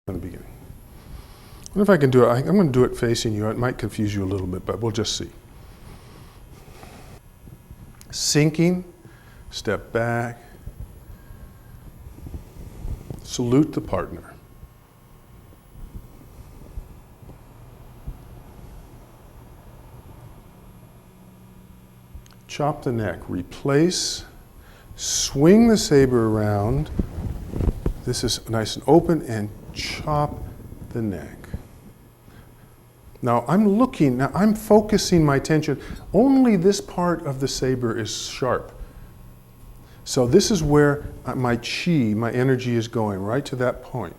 in the beginning. I wonder if I can do it. I'm going to do it facing you. It might confuse you a little bit, but we'll just see. Sinking, step back, salute the partner. Chop the neck, replace, swing the saber around. This is nice and open, and chop the neck. Now I'm focusing my attention. Only this part of the saber is sharp. So this is where my chi, my energy is going, right to that point.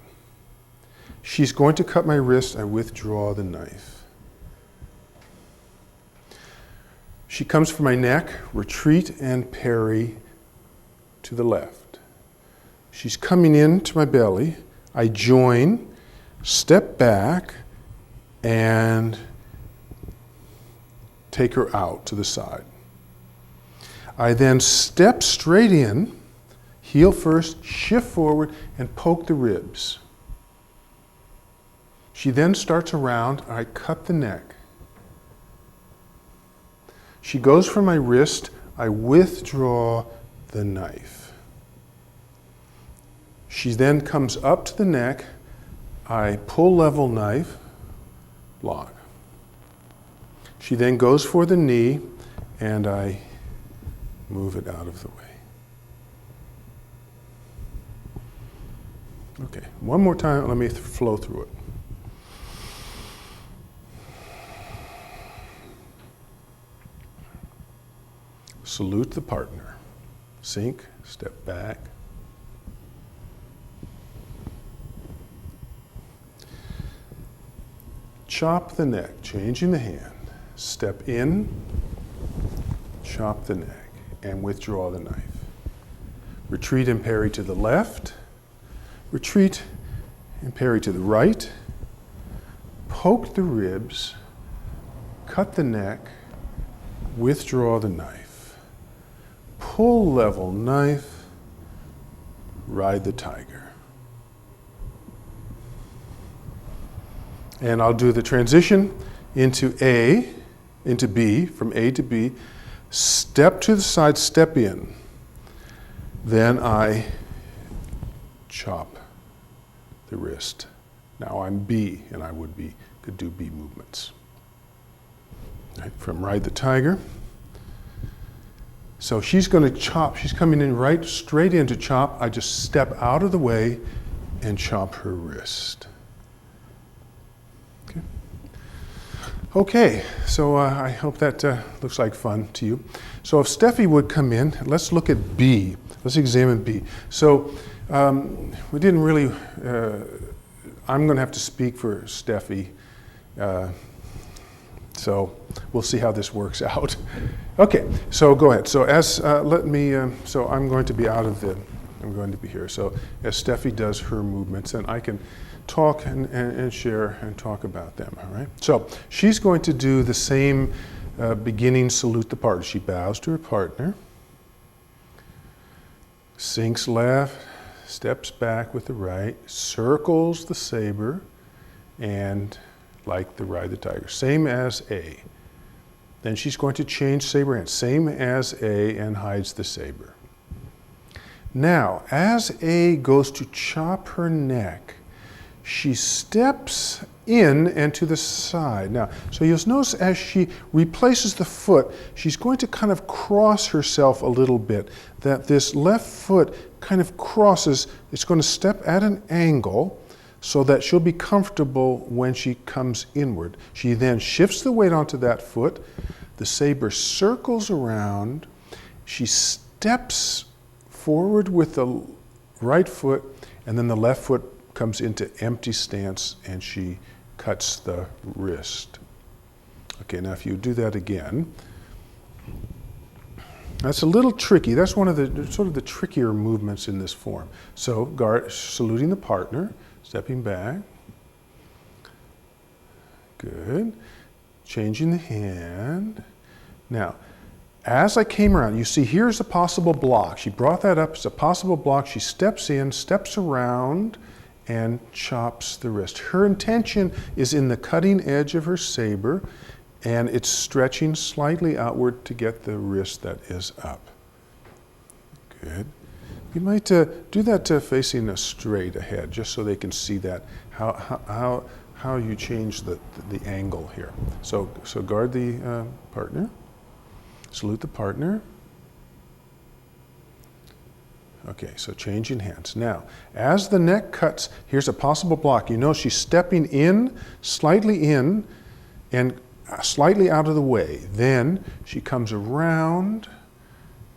She's going to cut my wrist. I withdraw the knife. She comes for my neck, retreat and parry to the left. She's coming into my belly. I join, step back, and take her out to the side. I then step straight in, heel first, shift forward, and poke the ribs. She then starts around. I cut the neck. She goes for my wrist. I withdraw the knife. She then comes up to the neck. I pull level knife, block. She then goes for the knee, and I move it out of the way. Okay, one more time. Let me flow through it. Salute the partner. Sink, step back. Chop the neck, changing the hand. Step in, chop the neck, and withdraw the knife. Retreat and parry to the left. Retreat and parry to the right. Poke the ribs, cut the neck, withdraw the knife. Pull level knife, ride the tiger. And I'll do the transition into B, from A to B. Step to the side, step in. Then I chop the wrist. Now I'm B, and I could do B movements. Right, from ride the tiger. So she's going to chop. She's coming in right straight in to chop. I just step out of the way and chop her wrist. Okay, so I hope that looks like fun to you. So if Steffi would come in, let's look at B. Let's examine B. So we didn't really, I'm going to have to speak for Steffi. So we'll see how this works out. Okay, so go ahead. So so I'm going to be I'm going to be here. So as Steffi does her movements, and I can talk and share and talk about them, all right? So she's going to do the same beginning salute the partner. She bows to her partner, sinks left, steps back with the right, circles the saber, and like the ride the tiger, same as A. Then she's going to change saber hand, same as A, and hides the saber. Now, as A goes to chop her neck, she steps in and to the side. Now, so you'll notice as she replaces the foot, she's going to kind of cross herself a little bit, that this left foot kind of crosses. It's going to step at an angle so that she'll be comfortable when she comes inward. She then shifts the weight onto that foot. The saber circles around. She steps forward with the right foot, and then the left foot comes into empty stance, and she cuts the wrist. Okay, now if you do that again, that's a little tricky. That's one of the sort of the trickier movements in this form. So saluting the partner, stepping back. Good. Changing the hand. Now, as I came around, you see here's a possible block. She brought that up as a possible block. She steps in, steps around, and chops the wrist. Her intention is in the cutting edge of her saber, and it's stretching slightly outward to get the wrist that is up. Good. You might do that facing straight ahead, just so they can see that, how you change the angle here. So guard the partner, salute the partner. Okay, so changing hands. Now, as the neck cuts, here's a possible block. You know she's stepping in, and slightly out of the way. Then she comes around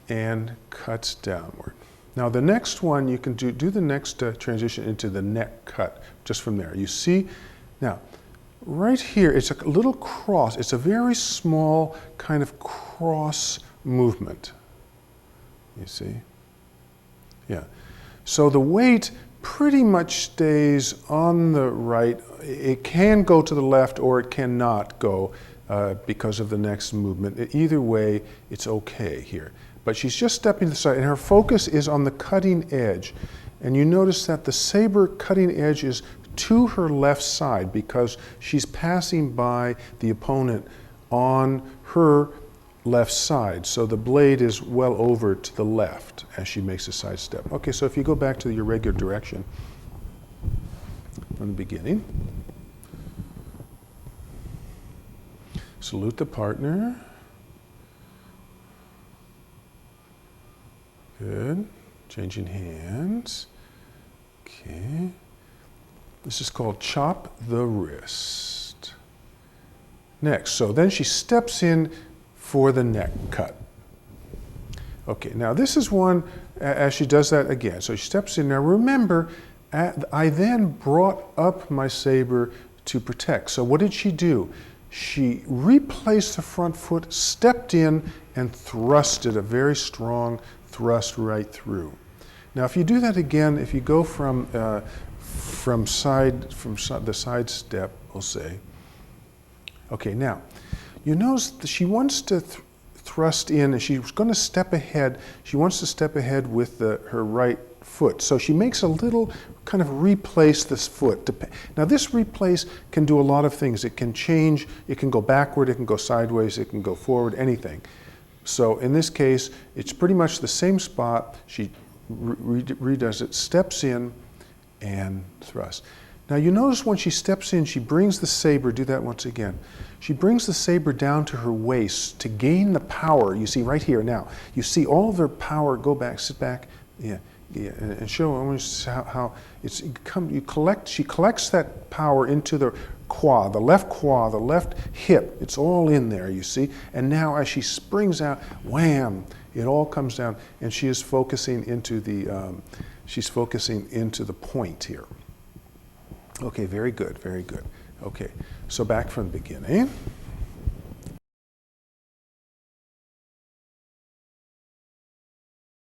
and cuts downward. Now the next one, you can do the next transition into the neck cut, just from there. You see, now, right here, it's a little cross. It's a very small kind of cross movement. You see? Yeah. So the weight pretty much stays on the right. It can go to the left or it cannot go because of the next movement. Either way, it's okay here. But she's just stepping to the side, and her focus is on the cutting edge. And you notice that the saber cutting edge is to her left side because she's passing by the opponent on her left side. So the blade is well over to the left as she makes a side step. Okay, so if you go back to your regular direction from the beginning, salute the partner. Good. Changing hands. Okay. This is called chop the wrist. Next, so then she steps in for the neck cut. Okay, now this is one, as she does that again. So she steps in. Now remember, I then brought up my saber to protect. So what did she do? She replaced the front foot, stepped in, and thrusted a very strong thrust right through. Now, if you do that again, if you go from the side step, we'll say. Okay, now you notice that she wants to thrust in, and she's going to step ahead. She wants to step ahead with her right foot. So she makes a little kind of replace this foot. Now this replace can do a lot of things. It can change. It can go backward. It can go sideways. It can go forward. Anything. So in this case, it's pretty much the same spot. She redoes it, steps in, and thrusts. Now you notice when she steps in, she brings the saber, do that once again. She brings the saber down to her waist to gain the power. You see right here now. You see all of her power, go back, sit back, yeah, and show how it's she collects that power into the quad, the left hip. It's all in there, you see. And now as she springs out, wham, it all comes down, and she is focusing into the point here. Okay, very good, very good. Okay, so back from the beginning.